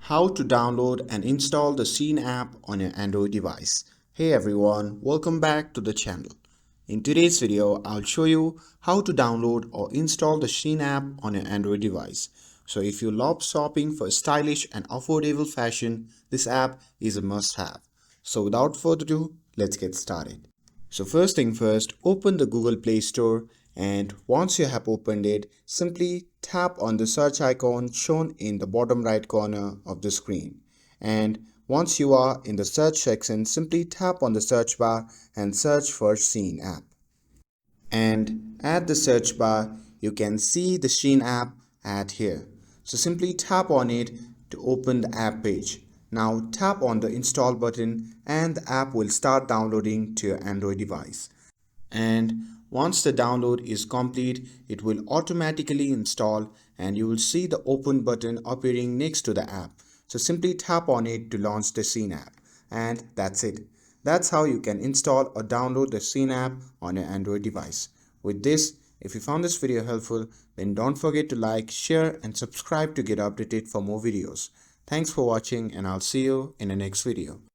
How to download and install the Shein app on your Android device. Hey everyone, welcome back to the channel. In today's video, I'll show you how to download or install the Shein app on your Android device. So if you love shopping for stylish and affordable fashion, this app is a must-have. So without further ado, let's get started. So first thing first, open the Google Play Store, and once you have opened it, simply tap on the search icon shown in the bottom right corner of the screen. And once you are in the search section, simply tap on the search bar and search for Shein app. And at the search bar, you can see the Shein app ad here. So simply tap on it to open the app page. Now tap on the install button and the app will start downloading to your Android device. And once the download is complete, it will automatically install and you will see the open button appearing next to the app. So simply tap on it to launch the Shein app. And that's it. That's how you can install or download the Shein app on your Android device. With this, if you found this video helpful, then don't forget to like, share and subscribe to get updated for more videos. Thanks for watching and I'll see you in the next video.